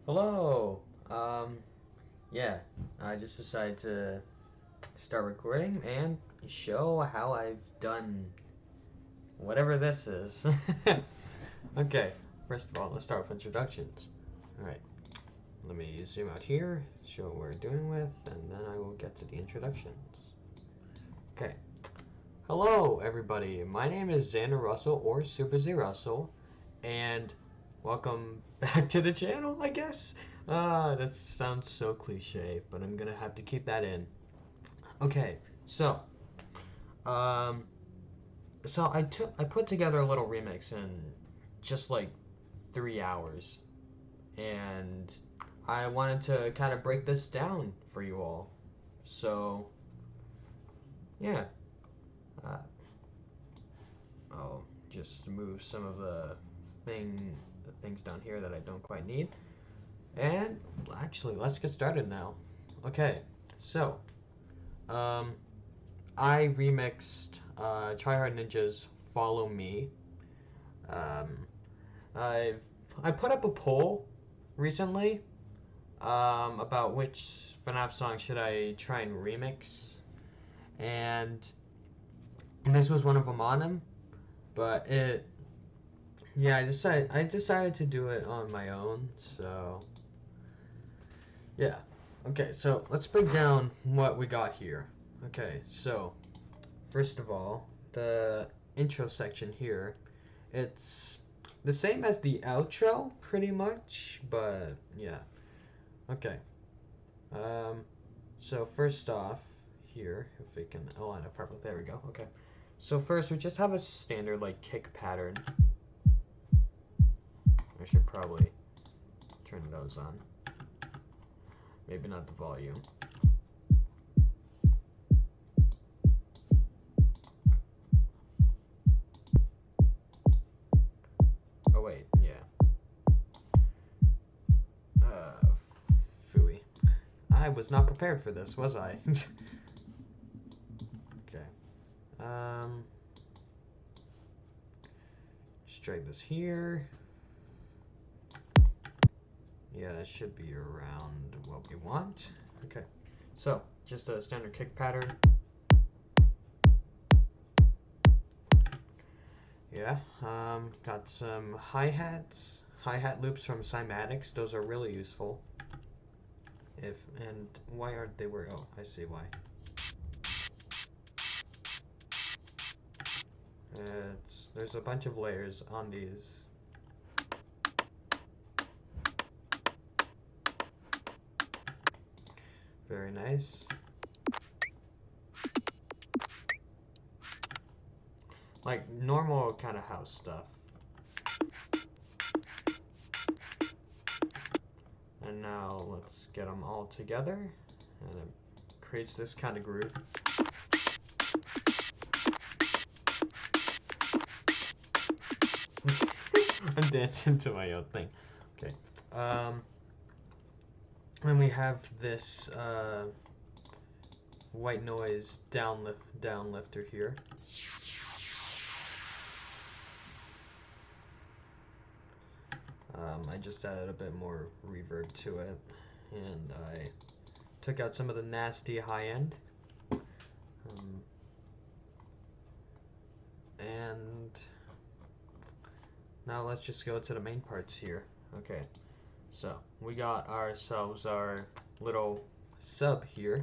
Hello. Yeah, I just decided to start recording and show how I've done whatever this is. Okay, first of all, let's start with introductions. Alright, let me zoom out here, show what we're doing with, and then I will get to the introductions. Okay. Hello, everybody. My name is Xander Russell, or Super Z Russell, and welcome back to the channel, I guess. That sounds so cliche, but I'm gonna have to keep that in. Okay, so, um, I put together a little remix in just like 3 hours, and I wanted to kind of break this down for you all. So, yeah, uh, I'll just move some of the things down here that I don't quite need. And actually, let's get started now. Okay, so um, I remixed Tryhard Ninja's "Follow Me." Um, I I put up a poll recently about which FNaF song should I try and remix, and this was one of them on them. But yeah, I decided to do it on my own. So yeah. Okay, so let's break down what we got here. Okay, so first of all, the intro section here, it's the same as the outro pretty much, but yeah. Okay. Um so first off here, if we can align it properly. There we go. Okay. So first we just have a standard like kick pattern. I should probably turn those on. Maybe not the volume. Oh wait, yeah. Phooey. I was not prepared for this, was I? Okay. Just drag this here. Yeah, that should be around what we want. Okay. So, just a standard kick pattern. Yeah, got some hi-hats, hi-hat loops from cymatics. Those are really useful. And why aren't they where? Oh, I see why. There's a bunch of layers on these. Very nice. Like normal kind of house stuff. And now let's get them all together, and it creates this kind of groove. I'm dancing to my own thing. Okay. And we have this white noise down lifter here. I just added a bit more reverb to it, and I took out some of the nasty high end. And now let's just go to the main parts here. Okay, so we got ourselves our little sub here.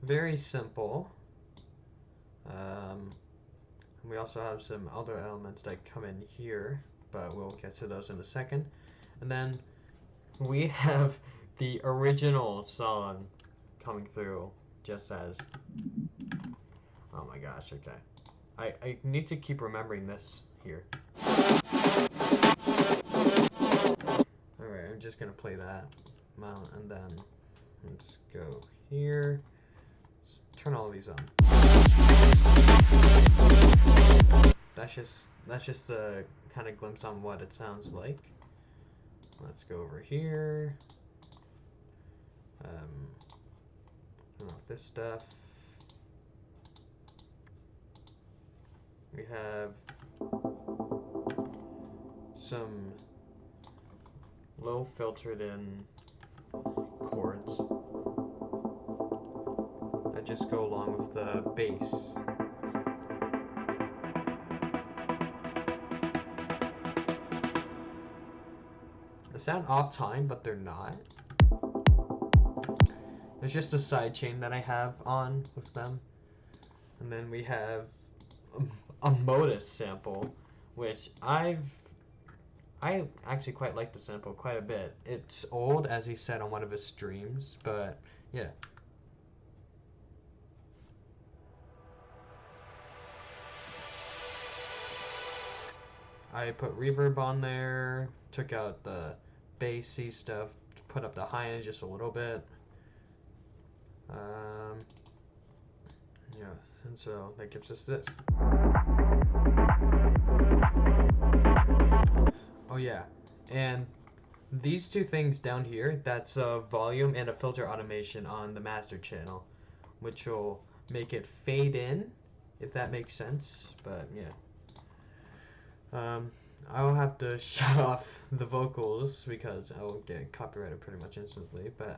Very simple. We also have some other elements that come in here, but we'll get to those in a second. And then we have the original song coming through just as... Oh my gosh, okay. I need to keep remembering this here. Alright, I'm just gonna play that amount, and then let's go here. Let's turn all of these on. That's just a kind of glimpse on what it sounds like. Let's go over here. Turn off this stuff. have some low filtered in chords that just go along with the bass. They sound off time, but they're not. There's just a side chain that I have on with them. And then we have a Modus sample, which I actually quite like the sample quite a bit. It's old, as he said on one of his streams, but yeah. I put reverb on there, took out the bassy stuff, put up the high end just a little bit. Yeah, and so that gives us this. Oh yeah, and these two things down here, that's a volume and a filter automation on the master channel, which will make it fade in, if that makes sense, but yeah. I'll have to shut off the vocals because I will get copyrighted pretty much instantly, but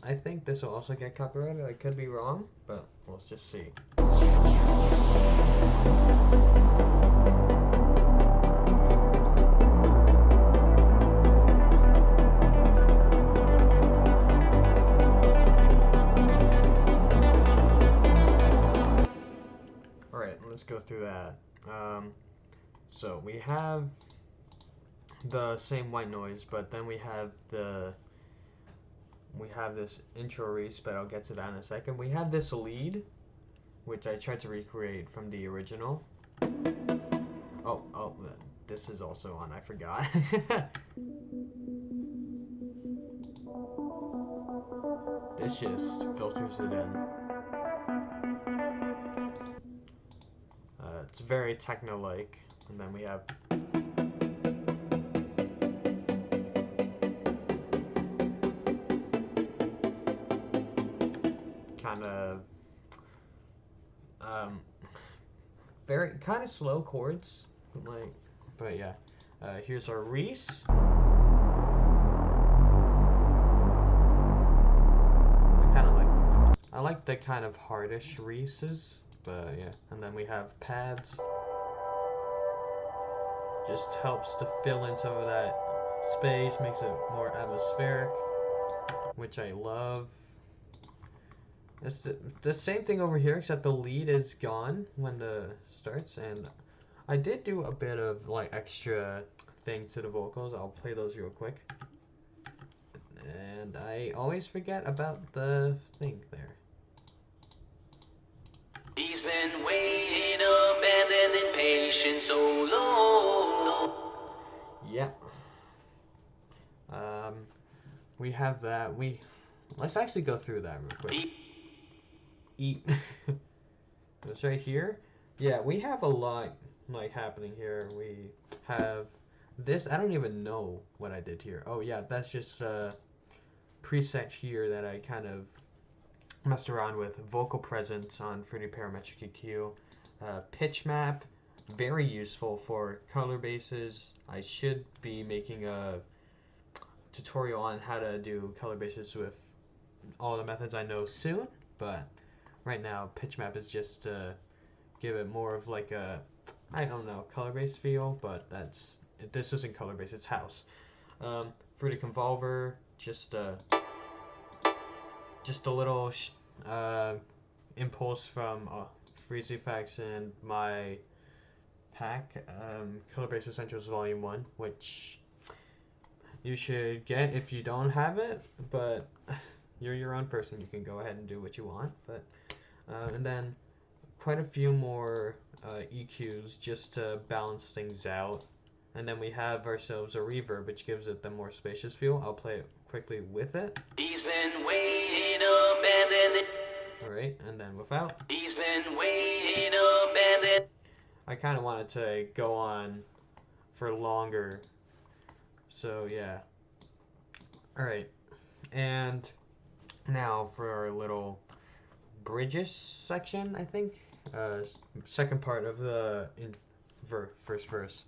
I think this will also get copyrighted. I could be wrong, but let's just see. Alright, let's go through that. So we have the same white noise, but then we have this intro reese, but I'll get to that in a second. We have this lead, which I tried to recreate from the original. Oh, this is also on, I forgot. This just filters it in. It's very techno-like, and then we have kind of very kind of slow chords, like, but yeah. Here's our reese. I like the kind of hardish reeses, but yeah. And then we have pads. Just helps to fill in some of that space, makes it more atmospheric, which I love. It's the same thing over here, except the lead is gone when the starts, and I did do a bit of like extra things to the vocals. I'll play those real quick. And I always forget about the thing there. He's been waiting, abandoned and patient so long. Yeah. We have that. Let's actually go through that real quick. Eat. That's right here. Yeah, we have a lot like happening here. We have this. I don't even know what I did here. Oh yeah, that's just a preset here that I kind of messed around with. Vocal presence on Fruity Parametric EQ. Pitch map, very useful for color bases. I should be making a tutorial on how to do color bases with all the methods I know soon, but right now pitch map is just to give it more of like a, I don't know, color based feel, but this isn't color based, it's house. Fruity Convolver, just a little impulse from Freeze Effects and my pack, Color Based Essentials Volume 1, which you should get if you don't have it, but you're your own person, you can go ahead and do what you want. But and then quite a few more EQs just to balance things out. And then we have ourselves a reverb, which gives it the more spacious feel. I'll play it quickly with it. He's been waiting, abandoned. Alright, and then without. He's been waiting, abandoned. I kind of wanted to go on for longer. So, yeah. Alright. And now for our little bridges section, I think. Second part of the first verse.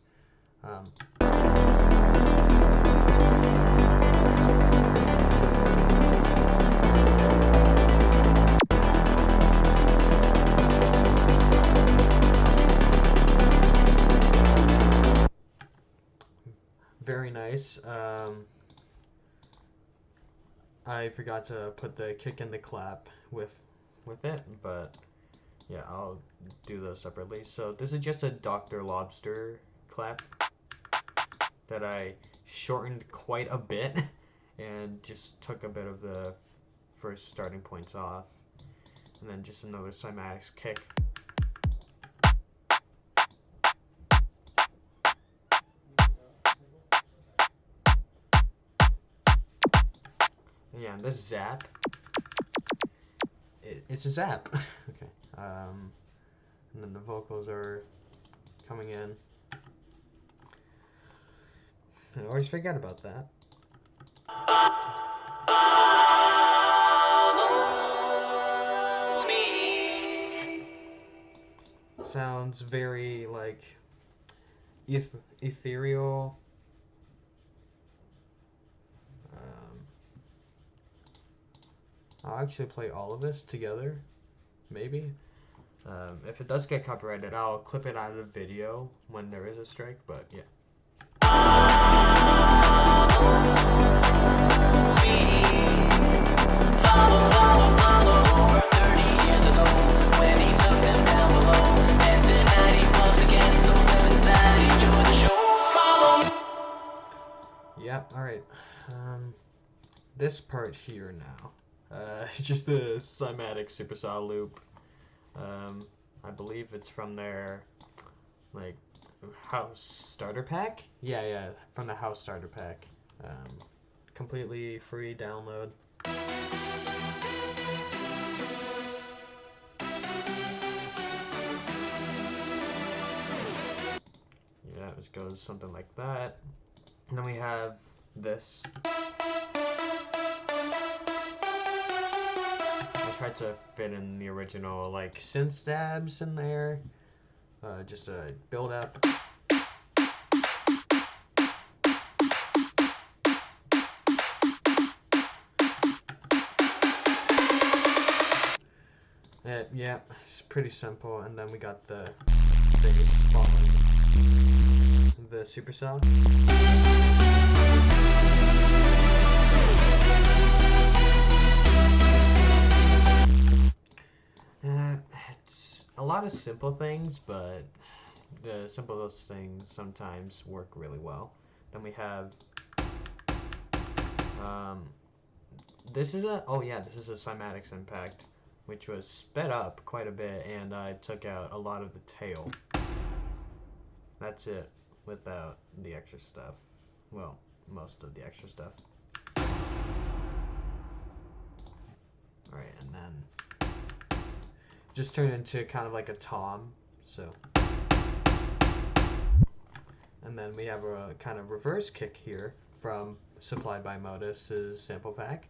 Very nice. I forgot to put the kick and the clap with it, but yeah, I'll do those separately. So this is just a Dr. Lobster clap that I shortened quite a bit and just took a bit of the first starting points off, and then just another cymatics kick. Yeah, and this zap, it's a zap. Okay. And then the vocals are coming in. I always forget about that. Sounds very like ethereal. I'll actually play all of this together, maybe. If it does get copyrighted, I'll clip it out of the video when there is a strike, but yeah. Follow, 30 years ago, when he took them down below, and tonight he walks again, so step inside, enjoy the show, follow. Yep, alright. This part here now. Just the cymatic supersaw loop. I believe it's from their, like, house starter pack? Yeah, from the house starter pack. Completely free download. Yeah, it goes something like that. And then we have this. I tried to fit in the original, like, synth stabs in there. Just a build up. Yeah, it's pretty simple. And then we got the bass following the supercell. It's a lot of simple things, but the simplest things sometimes work really well. Then we have this is a cymatics impact, which was sped up quite a bit, and I took out a lot of the tail. That's it, without the extra stuff. Well, most of the extra stuff. Alright, and then just turned into kind of like a tom, so. And then we have a kind of reverse kick here from Supplied by Modus's sample pack.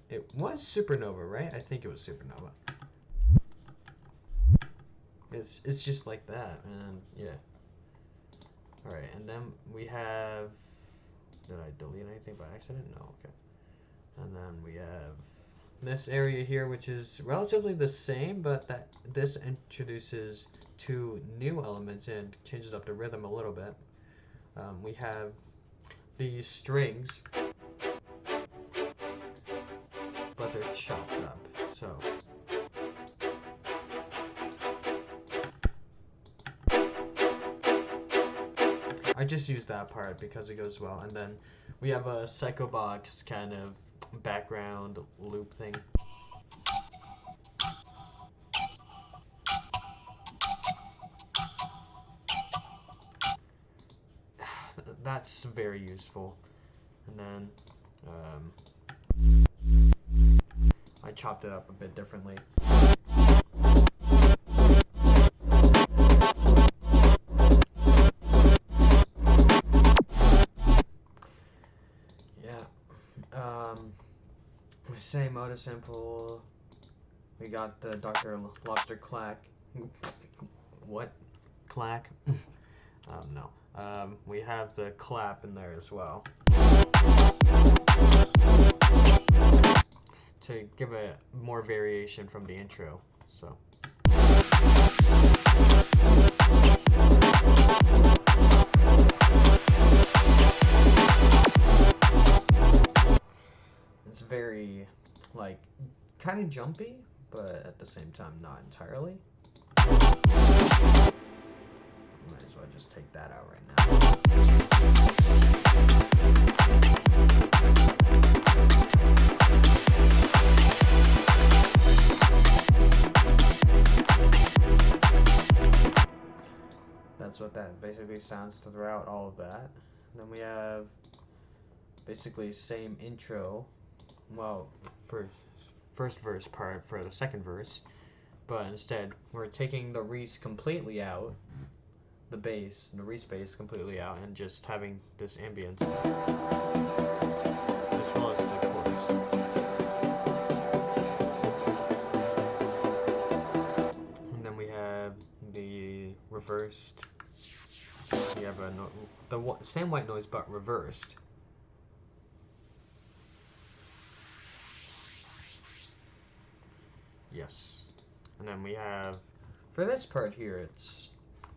It was Supernova, right? I think it was Supernova. It's just like that, and yeah. Alright, and then we have... Did I delete anything by accident? No, okay. And then we have this area here, which is relatively the same, but this introduces two new elements and changes up the rhythm a little bit. We have these strings, but they're chopped up, so. I just used that part because it goes well, and then we have a Psycho Box kind of background loop thing. That's very useful. And then I chopped it up a bit differently. Same motor sample. We got the Dr. Lobster clack. What? clack. No. We have the clap in there as well to give it more variation from the intro. So. It's very, like, kind of jumpy, but at the same time not entirely. Might as well just take that out right now. That's what that basically sounds throughout all of that. And then we have basically same intro, well, for first verse part for the second verse, but instead we're taking the Reese completely out, the bass, the Reese bass completely out, and just having this ambience as well as the chorus. And then we have the reversed. We have the same white noise but reversed. Yes. And then we have, for this part here,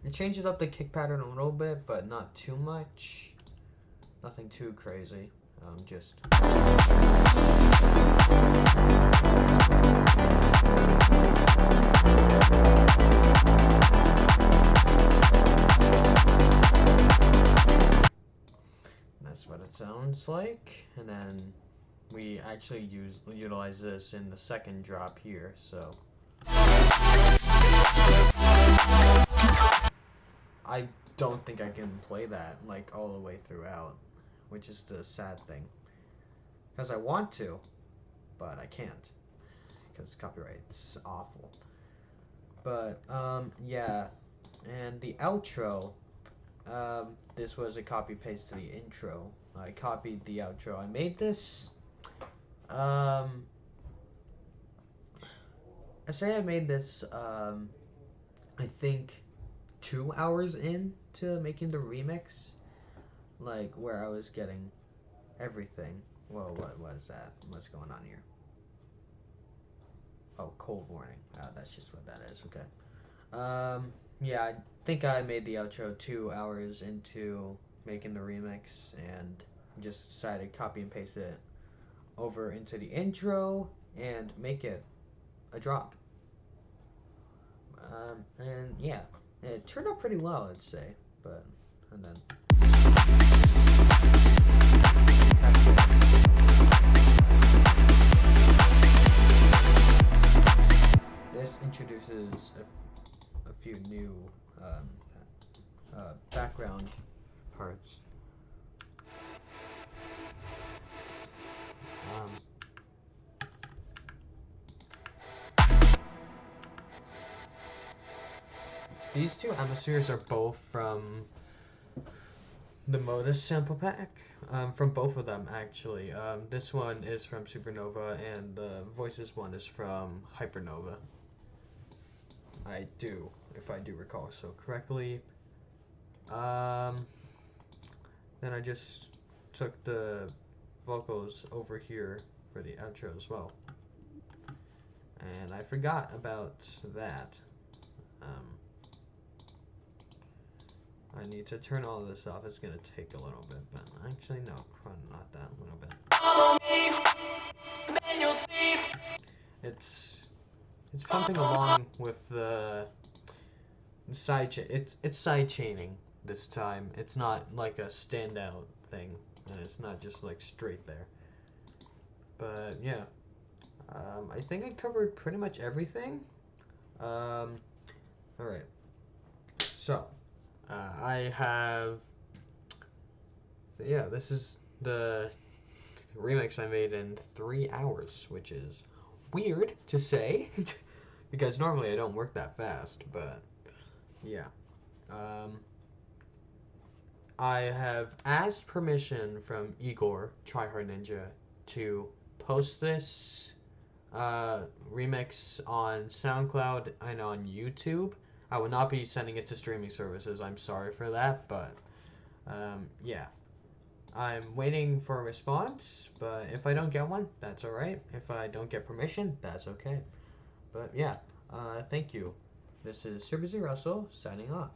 it changes up the kick pattern a little bit, but not too much. Nothing too crazy. Just. That's what it sounds like. And then we actually utilize this in the second drop here, so. I don't think I can play that like all the way throughout, which is the sad thing. Because I want to, but I can't. Because copyright's awful. But, yeah. And the outro, this was a copy-paste to the intro. I copied the outro. I made this, I say I made this, I think 2 hours into making the remix, like where I was getting everything. Whoa, what is that? What's going on here? Oh, cold warning. That's just what that is. Okay. Yeah, I think I made the outro 2 hours into making the remix, and just decided to copy and paste it over into the intro and make it a drop. And yeah, it turned out pretty well, I'd say. But and then this introduces a few new background parts. These two atmospheres are both from the Modus sample pack, from both of them actually. This one is from Supernova, and the Voices one is from Hypernova. If I do recall so correctly. Then I just took the vocals over here for the outro as well. And I forgot about that. I need to turn all of this off. It's gonna take a little bit, but actually no, not that little bit. Follow me, then you'll see. It's pumping along with the side chain. It's side chaining this time. It's not like a standout thing, and it's not just like straight there. But yeah, I think I covered pretty much everything. All right, so. I have, so yeah, this is the remix I made in 3 hours, which is weird to say, because normally I don't work that fast, but yeah. I have asked permission from Igor, Tryhard Ninja, to post this remix on SoundCloud and on YouTube. I will not be sending it to streaming services. I'm sorry for that, but yeah. I'm waiting for a response, but if I don't get one, that's alright. If I don't get permission, that's okay. But yeah, thank you. This is Super Z Russell signing off.